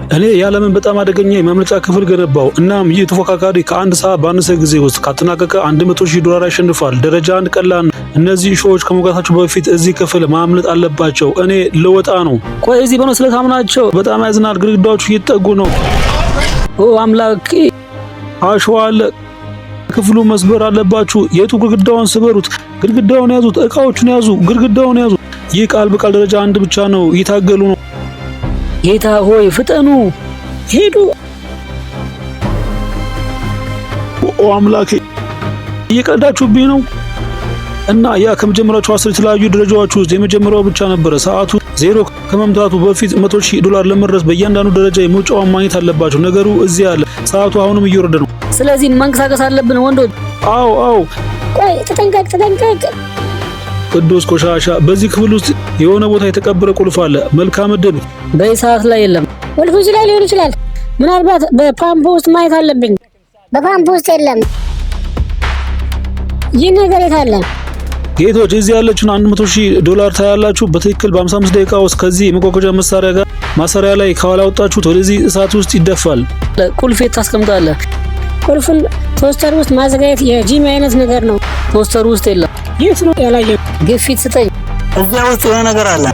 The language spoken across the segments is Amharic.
እኔ የዓለምን በጣም አደገኛ የማምለጫ ክፍል ገነባው። እናም ይህ ተፎካካሪ ከአንድ ሰዓት ባነሰ ጊዜ ውስጥ ካጠናቀቀ $100,000 ያሸንፋል። ደረጃ 1 ቀላል። እነዚህ ሾዎች ከመውጋታቸው በፊት እዚህ ክፍል ማምለጥ አለባቸው። እኔ ልወጣ ነው። ቆይ እዚህ በነው ስለታምናቸው በጣም ያዝናል። ግድግዳዎቹ እየተጠጉ ነው። ኦ አምላኬ! አሸዋ አለ። ክፍሉ መስበር አለባችሁ። የቱ ግድግዳውን ስበሩት። ግድግዳውን ያዙት። እቃዎቹን ያዙ። ግድግዳውን ያዙ። ይህ ቃል በቃል ደረጃ 1 ብቻ ነው። ይታገሉ ነው። ጌታ ሆይ ፍጠኑ! ሄዱ! ኦ አምላኬ! እየቀዳችሁብኝ ነው። እና ያ ከመጀመሪያዎቹ 10 የተለያዩ ደረጃዎች ውስጥ የመጀመሪያው ብቻ ነበረ። ሰዓቱ 0 ከመምታቱ በፊት $100,000 ለመድረስ በእያንዳንዱ ደረጃ የመውጫውን ማግኘት አለባቸው። ነገሩ እዚህ አለ። ሰዓቱ አሁንም እየወረደ ነው። ስለዚህ መንቀሳቀስ አለብን ወንዶች። አዎ። ቆይ ተጠንቀቅ። ቅዱስ ቆሻሻ! በዚህ ክፍል ውስጥ የሆነ ቦታ የተቀበረ ቁልፍ አለ። መልካም ዕድል። በዚህ ሰዓት ላይ የለም። ቁልፉ እዚህ ላይ ሊሆን ይችላል። ምናልባት በፓምፕ ውስጥ ማየት አለብኝ። በፓምፕ ውስጥ የለም። ይህ ነገር የት አለ? ጌቶች እዚህ ያለችውን $100,000 ታያላችሁ። በትክክል በ55 ደቂቃ ውስጥ ከዚህ የመጓጓዣ መሳሪያ ጋር ማሰሪያ ላይ ካላወጣችሁት ወደዚህ እሳት ውስጥ ይደፋል። ቁልፍ የት ታስቀምጣለህ? ቁልፉን ቶስተር ውስጥ ማዘጋጀት የጂሚ አይነት ነገር ነው። ቶስተር ውስጥ የለም። የት ነው ያላየው? ግፊት ስጠኝ። እዚያ ውስጥ የሆነ ነገር አለ።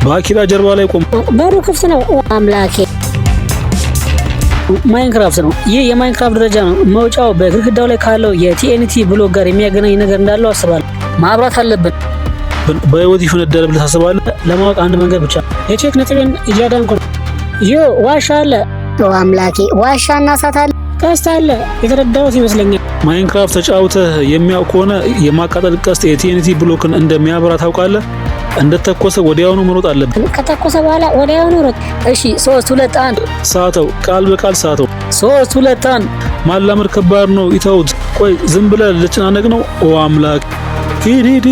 በአኪራ ጀርባ ላይ ቆም። በሩ ክፍት ነው። አምላኬ! ማይንክራፍት ነው። ይህ የማይንክራፍት ደረጃ ነው። መውጫው በግድግዳው ላይ ካለው የቲኤንቲ ብሎክ ጋር የሚያገናኝ ነገር እንዳለው አስባለሁ። ማብራት አለብን። በህይወት ይፈነዳል ብለህ ታስባለህ? ለማወቅ አንድ መንገድ ብቻ። የቼክ ነጥቤን እያዳንኩ ነው። ዋሻ አለ። አምላኬ! ዋሻና እሳት አለ። ቀስት አለ። የተረዳሁት ይመስለኛል። ማይንክራፍት ተጫውተህ የሚያውቅ ከሆነ የማቃጠል ቀስት የቲኤንቲ ብሎክን እንደሚያበራ ታውቃለህ? እንደተኮሰ ወዲያውኑ መሮጥ አለብን። ከተኮሰ በኋላ ወዲያውኑ ሮጥ። እሺ 3 2 1 ሳተው። ቃል በቃል ሳተው። 3 2 1 ማላመድ ከባድ ነው። ይተውት። ቆይ ዝም ብለህ ልጨናነቅ ነው? ኦ አምላክ! ሂድ።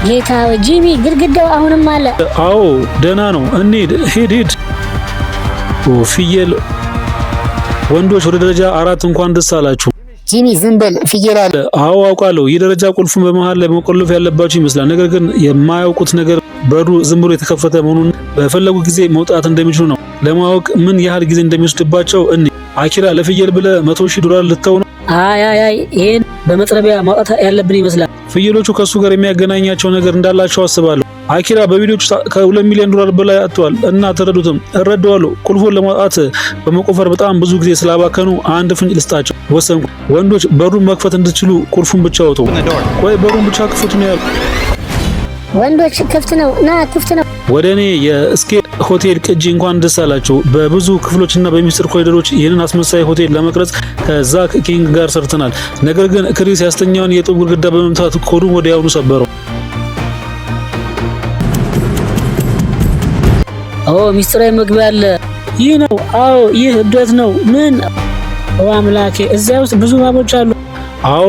ጌታ ጂሚ፣ ግድግዳው አሁንም አለ። አዎ ደህና ነው። እንሂድ። ሂድ። ኦ ፍየል! ወንዶች ወደ ደረጃ 4 እንኳን ደስ አላችሁ። ጂሚ ዝም በል፣ ፍየል አለ። አዎ አውቃለሁ። ይህ ደረጃ ቁልፉን በመሃል ላይ መቆለፍ ያለባችሁ ይመስላል። ነገር ግን የማያውቁት ነገር በሩ ዝም ብሎ የተከፈተ መሆኑን በፈለጉ ጊዜ መውጣት እንደሚችሉ ነው። ለማወቅ ምን ያህል ጊዜ እንደሚወስድባቸው አኪራ፣ ለፍየል ብለህ $100,000 ልተው ነው? አይ ይሄን በመጥረቢያ ማውጣት ያለብን ይመስላል። ፍየሎቹ ከሱ ጋር የሚያገናኛቸው ነገር እንዳላቸው አስባለሁ። አኪራ በቪዲዮቹ ከ$2 ሚሊዮን በላይ አጥቷል እና ተረዱትም። እረዳዋለሁ። ቁልፉን ለማውጣት በመቆፈር በጣም ብዙ ጊዜ ስላባከኑ አንድ ፍንጭ ልስጣቸው ወሰንኩ። ወንዶች በሩን መክፈት እንድትችሉ ቁልፉን ብቻ አውጡ። ቆይ በሩን ብቻ ክፈቱ ነው ያሉ። ወንዶች ክፍት ነው። ክፍት ነው። ወደ እኔ የስኬት ሆቴል ቅጂ እንኳን ደስ አላቸው። በብዙ ክፍሎችና በሚስጥር ኮሪደሮች ይህንን አስመሳይ ሆቴል ለመቅረጽ ከዛክ ኪንግ ጋር ሰርተናል። ነገር ግን ክሪስ ያስተኛውን የጡብ ግድግዳ በመምታት ኮዱን ወዲያውኑ ሰበረው። ሚስጥራዊ መግቢያ አለ። ይህ ነው። አዎ ይህ እብደት ነው። ምን? አምላኬ! እዚያ ውስጥ ብዙ እባቦች አሉ። አዎ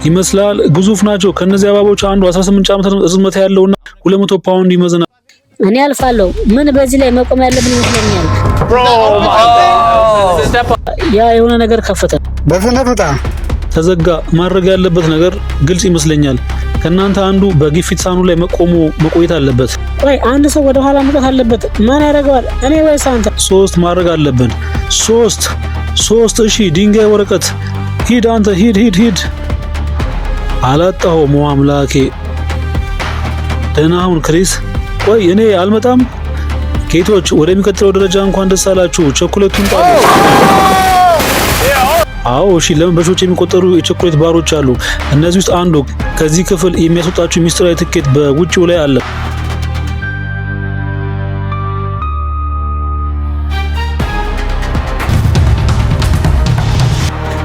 ይመስላል። ግዙፍ ናቸው። ከነዚህ እባቦች አንዱ 18 ዓመት ርዝመት ያለውና 200 ፓውንድ ይመዝናል። እኔ አልፋለሁ። ምን በዚህ ላይ መቆም ያለብን ይመስለኛል። ያ የሆነ ነገር ከፈተ። በፍጥነት ውጣ። ተዘጋ። ማድረግ ያለበት ነገር ግልጽ ይመስለኛል። ከናንተ አንዱ በግፊት ሳህኑ ላይ መቆየት አለበት። ቆይ አንድ ሰው ወደ ኋላ መውጣት አለበት። ማን ያደርገዋል? እኔ ወይስ አንተ? 3 ማድረግ አለብን። 3 እሺ። ድንጋይ፣ ወረቀት። ሂድ አንተ ሂድ። አላጣሁም። አምላኬ! ደህና ሁን ክሪስ። ቆይ እኔ አልመጣም። ጌቶች ወደሚቀጥለው ደረጃ እንኳን ደስ አላችሁ። ቸኮሌቱን ጣሉ። አዎ እሺ። ለምን በሺዎች የሚቆጠሩ የቸኮሌት ባሮች አሉ። እነዚህ ውስጥ አንዱ ከዚህ ክፍል የሚያስወጣችሁ ሚስጥራዊ ትኬት በውጪው ላይ አለ።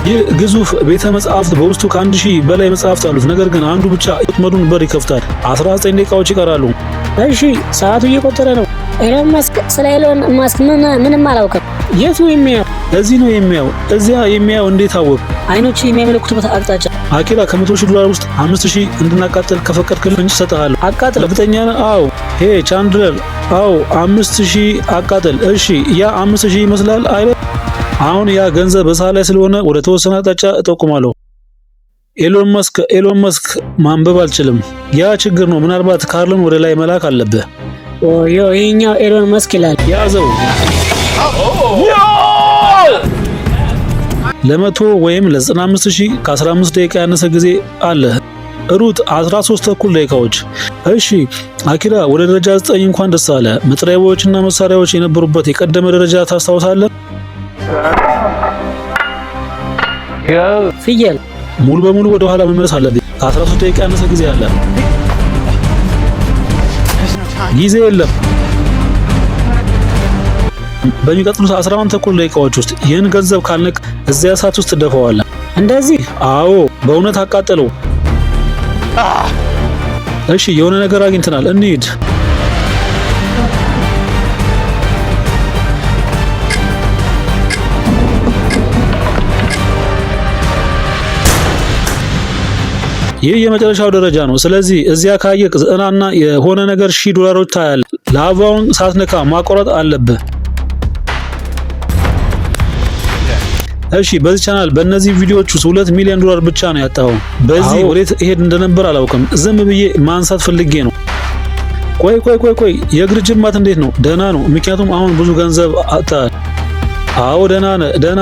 ይህ ግዙፍ ቤተ መጻሕፍት በውስጡ ከ1000 በላይ መጻሕፍት አሉት። ነገር ግን አንዱ ብቻ የወጥመዱን በር ይከፍታል። 19 ደቂቃዎች ይቀራሉ። እሺ ሰዓቱ እየቆጠረ ነው። ኤሎን መስክ ስለ ኤሎን መስክ ምንም አላውቅም። የቱ የሚያው? እዚህ ነው የሚያው። እዚያ የሚያው እንዴት አወቅ? አይኖች የሚያመለክቱበት አቅጣጫ። አኪራ $100,000 ውስጥ 5000 እንድናቃጥል ከፈቀድክልኝ ፍንጭ እሰጥሃለሁ። አቃጥል። እርግጠኛ ነህ? አዎ። ሄ ቻንድለር፣ አዎ 5000 አቃጥል። እሺ ያ 5000 ይመስላል አይደል? አሁን ያ ገንዘብ በሳህ ላይ ስለሆነ ወደ ተወሰነ አቅጣጫ እጠቁማለሁ። ኤሎን መስክ ማንበብ አልችልም። ያ ችግር ነው። ምናልባት ካርልን ወደ ላይ መላክ አለብህ። ዮ ይሄኛው ኤሎን መስክ ይላል። ያዘው። ለመቶ ወይም ለ95000 ከ15 ደቂቃ ያነሰ ጊዜ አለ። ሩት 13 ተኩል ደቂቃዎች። እሺ አኪራ ወደ ደረጃ 9 እንኳን ደስ አለ። መጥሪያዎችና መሳሪያዎች የነበሩበት የቀደመ ደረጃ ታስታውሳለህ? ፍየል ሙሉ በሙሉ ወደ ኋላ መመለስ አለብኝ። ከ13 ደቂቃ ያነሰ ጊዜ አለ። ጊዜ የለም። በሚቀጥሉት 11 ተኩል ደቂቃዎች ውስጥ ይህን ገንዘብ ካልነቅ እዚያ እሳት ውስጥ ትደፋዋለህ። እንደዚህ? አዎ፣ በእውነት አቃጠለው። እሺ የሆነ ነገር አግኝተናል፣ እንሂድ። ይህ የመጨረሻው ደረጃ ነው። ስለዚህ እዚያ ካየህ 90 እና የሆነ ነገር $1000 ታያለህ። ላቫውን ሳትነካ ማቆረጥ አለብህ። እሺ በዚህ ቻናል በእነዚህ ቪዲዮዎች ውስጥ $2 ሚሊዮን ብቻ ነው ያጣው። በዚህ ወዴት እሄድ እንደነበር አላውቅም። ዝም ብዬ ማንሳት ፈልጌ ነው። ቆይ የእግር ጅማት እንዴት ነው? ደህና ነው፣ ምክንያቱም አሁን ብዙ ገንዘብ አጣል። አዎ ደህና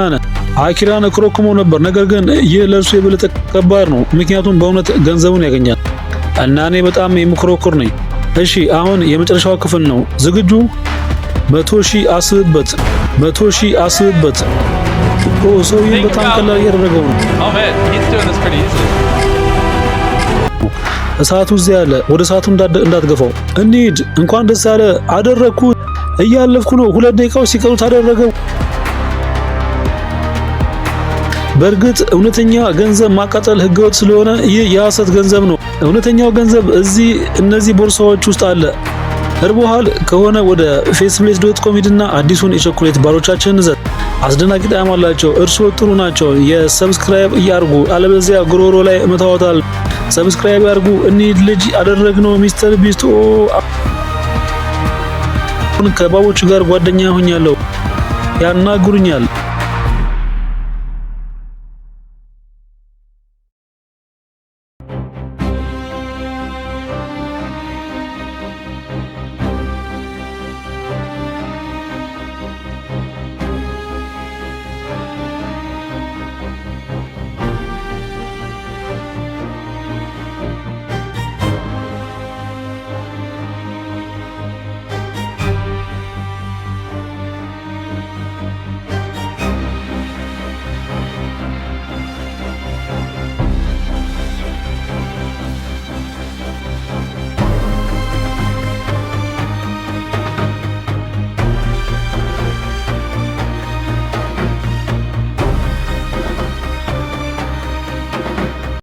ነህ። አኪራን ክሮክሞ ነበር፣ ነገር ግን ይህ ለእርሱ የበለጠ ከባድ ነው፣ ምክንያቱም በእውነት ገንዘቡን ያገኛል እና እኔ በጣም የምክሮክር ነኝ። እሺ አሁን የመጨረሻው ክፍል ነው። ዝግጁ? 100,000 አስብበት። 100,000 አስብበት። ሰውዬው በጣም ቀላል እያደረገው ነው። እሳቱ እዚያ ያለ፣ ወደ እሳቱ እንዳትገፋው። እንሂድ። እንኳን ደስ ያለ። አደረግኩት። እያለፍኩ ነው። 2 ደቂቃዎች ሲቀሩት አደረገው። በእርግጥ እውነተኛ ገንዘብ ማቃጠል ህገወጥ ስለሆነ ይህ የሐሰት ገንዘብ ነው። እውነተኛው ገንዘብ እነዚህ ቦርሳዎች ውስጥ አለ። እርቦሃል ከሆነ ወደ faceplate.com ሂድና አዲሱን የቸኮሌት ባሮቻችንን ዘጥ። አስደናቂ ጣዕም አላቸው። እርስዎ ጥሩ ናቸው። የሰብስክራይብ እያርጉ፣ አለበለዚያ ጉሮሮ ላይ መታወታል። ሰብስክራይብ ያርጉ። እንሂድ። ልጅ አደረግነው። ሚስተር ቢስት ከባቦች ጋር ጓደኛ ሆኛለሁ። ያናግሩኛል።